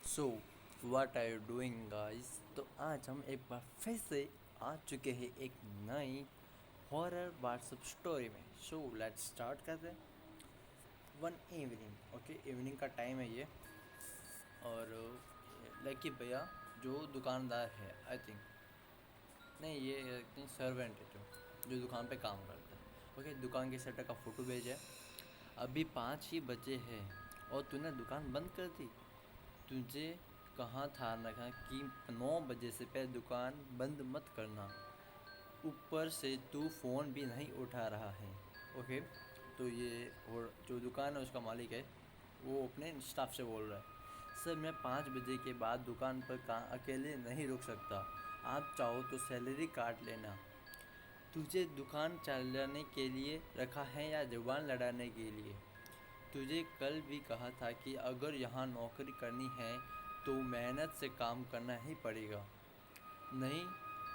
So what are you doing guys. तो आज हम एक बार फिर से आ चुके हैं एक नई हॉरर व्हाट्सएप स्टोरी में। सो लेट्स स्टार्ट करते हैं। वन इवनिंग, ओके, इवनिंग का टाइम है ये। और लकी भैया जो दुकानदार है, आई थिंक, नहीं, ये आई थिंक सर्वेंट है जो दुकान पे काम करता है। ओके, दुकान के शटर का फ़ोटो भेजा है। अभी 5 ही बजे हैं और तूने दुकान बंद कर दी। तुझे कहाँ था रखा कि 9 बजे से पहले दुकान बंद मत करना। ऊपर से तू फ़ोन भी नहीं उठा रहा है। ओके, तो ये और जो दुकान है उसका मालिक है, वो अपने स्टाफ से बोल रहा है, सर मैं 5 बजे के बाद दुकान पर अकेले नहीं रुक सकता। आप चाहो तो सैलरी काट लेना। तुझे दुकान चलाने के लिए रखा है या जुबान लड़ाने के लिए? तुझे कल भी कहा था कि अगर यहाँ नौकरी करनी है तो मेहनत से काम करना ही पड़ेगा, नहीं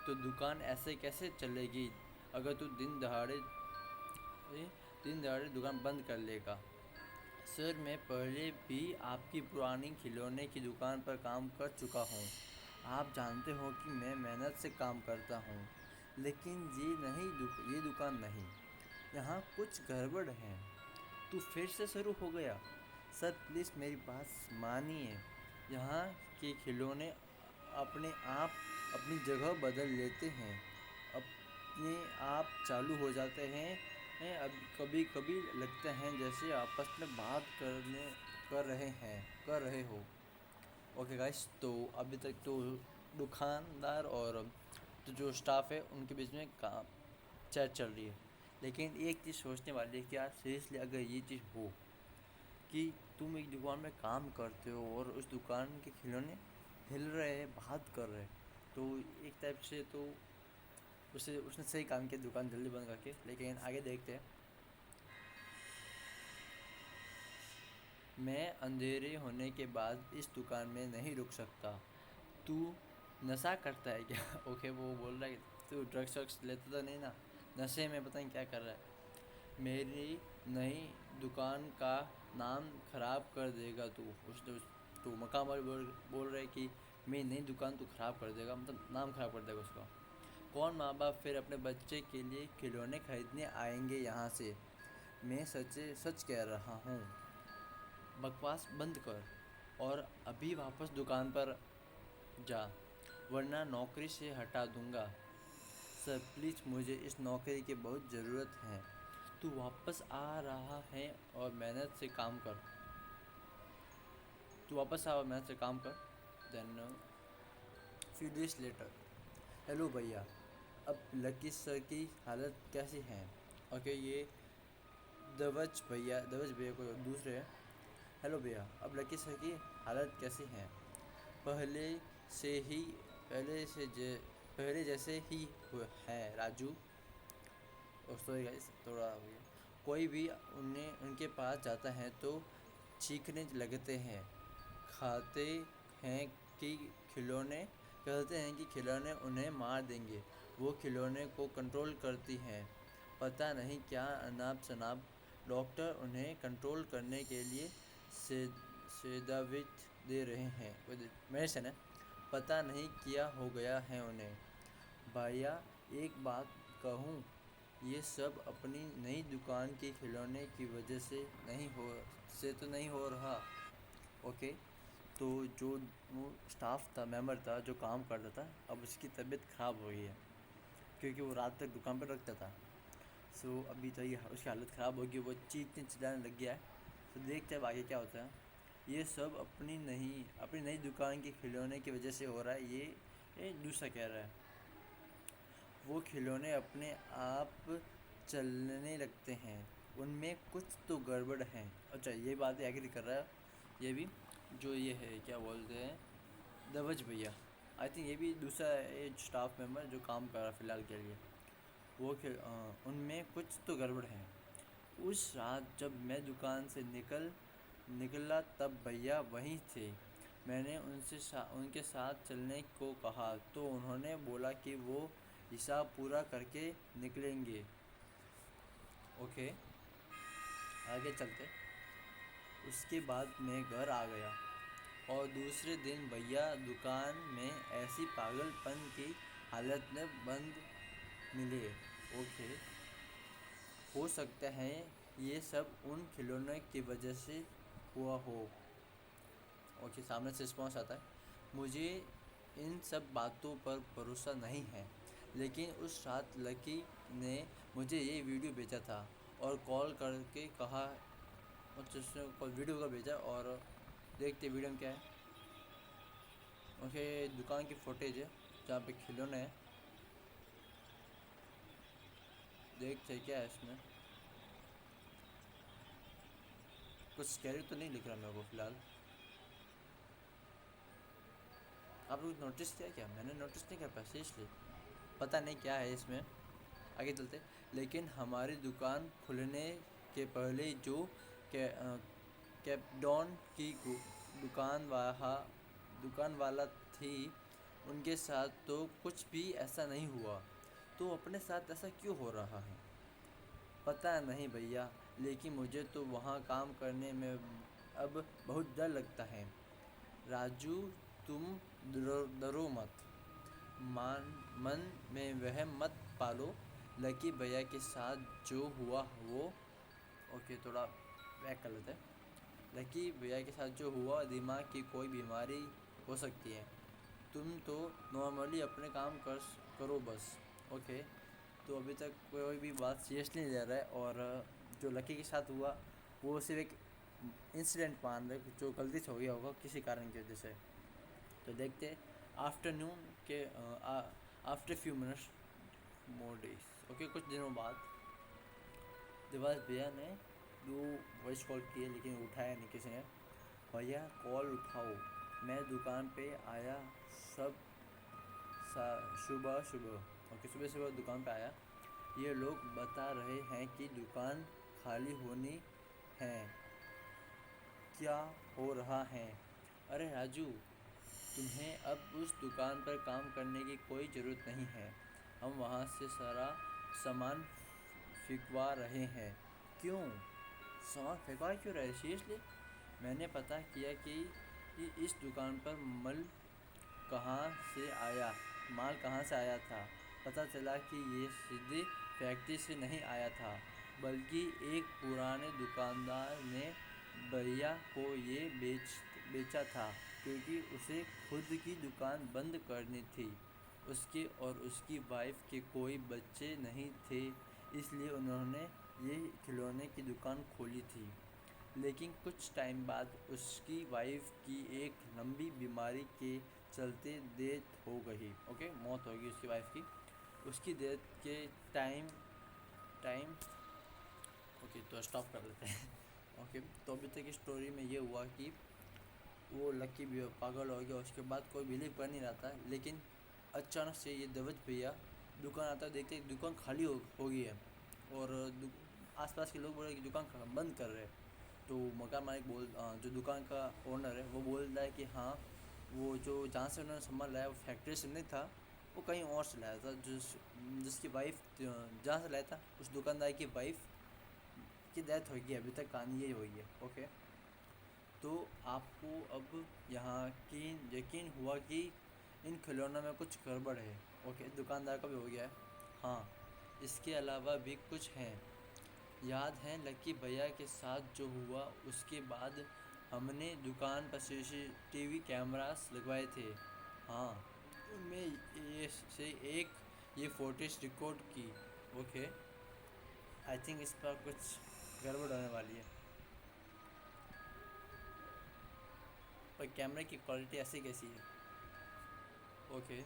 तो दुकान ऐसे कैसे चलेगी अगर तू दिन दहाड़े दुकान बंद कर लेगा। सर मैं पहले भी आपकी पुरानी खिलौने की दुकान पर काम कर चुका हूँ। आप जानते हो कि मैं मेहनत से काम करता हूँ, लेकिन ये दुकान नहीं। यहाँ कुछ गड़बड़ है। तू फिर से शुरू हो गया। सर प्लीज़ मेरी बात मानिए। यहाँ के खिलौने अपने आप अपनी जगह बदल लेते हैं, अपने आप चालू हो जाते हैं। अब कभी कभी लगते हैं जैसे आपस में बात कर रहे हो। ओके गाइस, तो अभी तक तो दुकानदार और तो जो स्टाफ है उनके बीच में काम चर्चा चल रही है। लेकिन एक चीज़ सोचने वाली है कि यार सीरियसली अगर ये चीज़ हो कि तुम एक दुकान में काम करते हो और उस दुकान के खिलौने हिल रहे हैं, बात कर रहे हैं, तो एक टाइप से तो उसने सही काम किया दुकान जल्दी बंद करके। लेकिन आगे देखते हैं। मैं अंधेरे होने के बाद इस दुकान में नहीं रुक सकता। तू नशा करता है क्या? ओके, वो बोल रहा है तू ड्रग्स वग्स लेता तो नहीं ना, नशे में पता नहीं क्या कर रहा है। मेरी नई दुकान का नाम ख़राब कर देगा तू। तो मकाम वाले बोल रहे कि मेरी नई दुकान तू ख़राब कर देगा, मतलब नाम ख़राब कर देगा उसका। कौन माँ बाप फिर अपने बच्चे के लिए खिलौने खरीदने आएंगे यहाँ से? मैं सच कह रहा हूँ। बकवास बंद कर और अभी वापस दुकान पर जा, वरना नौकरी से हटा दूँगा। सर प्लीज़, मुझे इस नौकरी की बहुत ज़रूरत है। तू वापस आ रहा है और मेहनत से काम कर। तू वापस आ और मेहनत से काम कर। Then few days later. Hello भैया, अब लकी सर की हालत कैसी है? ओके, ये दवज भैया को दूसरे हैं। हेलो भैया, अब लकी सर की हालत कैसी है? पहले से ही पहले से जे पहले जैसे ही है राजू। सॉरी गाइस, थोड़ा हो गया। कोई भी उनके पास जाता है तो चीखने लगते हैं। खाते हैं कि खिलौने कहते हैं कि खिलौने उन्हें मार देंगे। वो खिलौने को कंट्रोल करती हैं। पता नहीं क्या अनाप शनाप। डॉक्टर उन्हें कंट्रोल करने के लिए सेदावित दे रहे हैं, मेडिसिन है। पता नहीं क्या हो गया है उन्हें। भैया एक बात कहूँ, ये सब अपनी नई दुकान के खिलौने की वजह से नहीं हो रहा। ओके, तो जो वो स्टाफ था, मेंबर था जो काम करता था, अब उसकी तबीयत ख़राब हो गई है क्योंकि वो रात तक दुकान पर रखता था। सो अभी तो ये उसकी हालत ख़राब होगी, वो चीखने चिल्लाने लग गया है। तो देखते हैं आगे क्या होता है। ये सब अपनी नई दुकान के खिलौने की वजह से हो रहा है, ये दूसरा कह रहा है। वो खिलौने अपने आप चलने लगते हैं, उनमें कुछ तो गड़बड़ है। अच्छा, ये बात एग्री कर रहा है ये भी, जो ये है क्या बोलते हैं, दवज भैया। आई थिंक ये भी दूसरा स्टाफ मेंबर जो काम कर रहा है फ़िलहाल के लिए। उनमें कुछ तो गड़बड़ है। उस रात जब मैं दुकान से निकला तब भैया वहीं थे। मैंने उनके साथ चलने को कहा तो उन्होंने बोला कि वो हिसाब पूरा करके निकलेंगे। ओके, आगे चलते। उसके बाद मैं घर आ गया और दूसरे दिन भैया दुकान में ऐसी पागलपन की हालत में बंद मिले। ओके, हो सकता है ये सब उन खिलौनों की वजह से हुआ हो। ओके, सामने से रिस्पॉन्स आता है, मुझे इन सब बातों पर भरोसा नहीं है, लेकिन उस रात लकी ने मुझे ये वीडियो भेजा था और कॉल करके कहा, और उसने कॉल वीडियो का भेजा और देखते वीडियो में क्या है। ओके, दुकान की फुटेज है जहाँ पे खिलौने हैं, देखते क्या है इसमें। कुछ स्कैरी तो नहीं लिख रहा मेरे को फ़िलहाल। आप लोग नोटिस किया क्या? मैंने नोटिस नहीं कर पाया सीरियसली, पता नहीं क्या है इसमें। आगे चलते। लेकिन हमारी दुकान खुलने के पहले जो कैपडॉन की दुकान वाला थी, उनके साथ तो कुछ भी ऐसा नहीं हुआ, तो अपने साथ ऐसा क्यों हो रहा है? पता नहीं भैया, लेकिन मुझे तो वहाँ काम करने में अब बहुत डर लगता है। राजू, तुम डरो मत, मन में वहम मत पालो। लकी भैया के साथ जो हुआ वो, ओके थोड़ा बैक कर लेते हैं। लकी भैया के साथ जो हुआ दिमाग की कोई बीमारी हो सकती है। तुम तो नॉर्मली अपने काम करो बस। ओके, तो अभी तक कोई भी बात सीरियसली नहीं ले रहा है, और जो लकी के साथ हुआ वो सिर्फ एक इंसिडेंट मान रहे जो गलती से हो गया होगा किसी कारण की वजह से। तो देखते आफ्टरनून के after few minutes more days. Okay, कुछ दिनों बाद दिवास भैया ने दो वॉइस कॉल किए लेकिन उठाया नहीं किसी ने। भैया कॉल उठाओ, मैं दुकान पे आया, सब सुबह। ओके, सुबह सुबह दुकान पे आया। ये लोग बता रहे हैं कि दुकान खाली होनी है। क्या हो रहा है? अरे राजू, तुम्हें अब उस दुकान पर काम करने की कोई ज़रूरत नहीं है। हम वहाँ से सारा सामान फेंकवा रहे हैं। क्यों? सामान फेंकवा क्यों रहे? सीरियसली? मैंने पता किया कि इस दुकान पर कहाँ से आया माल कहाँ से आया था। पता चला कि ये सीधे फैक्ट्री से नहीं आया था, बल्कि एक पुराने दुकानदार ने भैया को ये बेचा था, क्योंकि उसे खुद की दुकान बंद करनी थी। उसके और उसकी वाइफ के कोई बच्चे नहीं थे, इसलिए उन्होंने ये खिलौने की दुकान खोली थी। लेकिन कुछ टाइम बाद उसकी वाइफ की एक लंबी बीमारी के चलते डेथ हो गई। ओके, मौत हो गई उसकी वाइफ की। उसकी डेथ के टाइम ओके, तो स्टॉप कर लेते हैं। ओके, तो अभी तक स्टोरी में ये हुआ कि वो लकी भी पागल हो गया, उसके बाद कोई बिलीव कर नहीं रहा था, लेकिन अचानक से ये देवज भैया दुकान आता है, देखते दुकान खाली हो गई है, और आसपास के लोग बोले कि दुकान बंद कर रहे हैं। तो मकान मालिक जो दुकान का ओनर है वो बोल रहा है कि हाँ, वो जो जहाँ से उन्होंने सामान लाया वो फैक्ट्री से नहीं था, वो कहीं और से लाया था। जिसकी वाइफ जहाँ से लाया था उस दुकानदार की वाइफ की डेथ हो गई, अभी तक कहानी ये हुई है। ओके, तो आपको अब यहाँ की यकीन हुआ कि इन खिलौनों में कुछ गड़बड़ है। ओके, दुकानदार का भी हो गया है। हाँ, इसके अलावा भी कुछ हैं। याद है लकी भैया के साथ जो हुआ, उसके बाद हमने दुकान पर सीसीटीवी कैमरास लगवाए थे। हाँ, उनमें ये से एक ये फुटेज रिकॉर्ड की। ओके, आई थिंक इस पर कुछ गड़बड़ होने वाली है। पर कैमरे की क्वालिटी ऐसी कैसी है? ओके,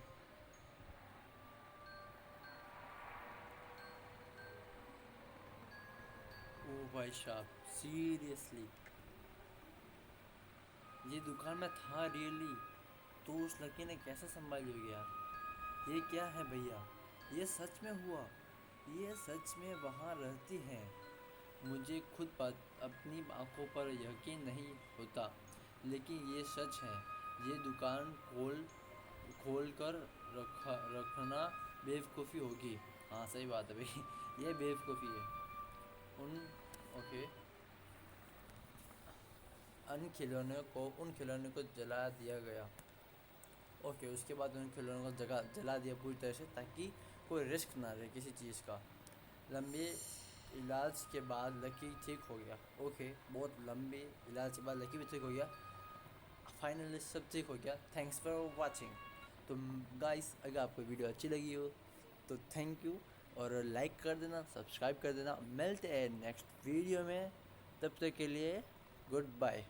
ओ भाई साहब, सीरियसली ये दुकान में था रियली? तो उस लड़की ने कैसे संभाली होगी यार? ये क्या है भैया? ये सच में हुआ? ये सच में वहाँ रहती हैं? मुझे खुद अपनी आंखों पर यकीन नहीं होता, लेकिन ये सच है। ये दुकान खोल कर रखना बेवकूफ़ी होगी। हाँ सही बात है भाई, ये बेवकूफ़ी है। उन ओके, उन खिलौनों को जला दिया गया। ओके, उसके बाद उन खिलौनों को जला दिया पूरी तरह से, ताकि कोई रिस्क ना रहे किसी चीज़ का। लंबे इलाज के बाद लकी ठीक हो गया। ओके, बहुत लंबे इलाज के बाद लकी भी ठीक हो गया। फाइनली सब ठीक हो गया। Thanks for watching. तो गाइस, अगर आपको वीडियो अच्छी लगी हो तो थैंक यू, और लाइक कर देना, सब्सक्राइब कर देना। मिलते हैं नेक्स्ट वीडियो में, तब तक के लिए गुड बाय।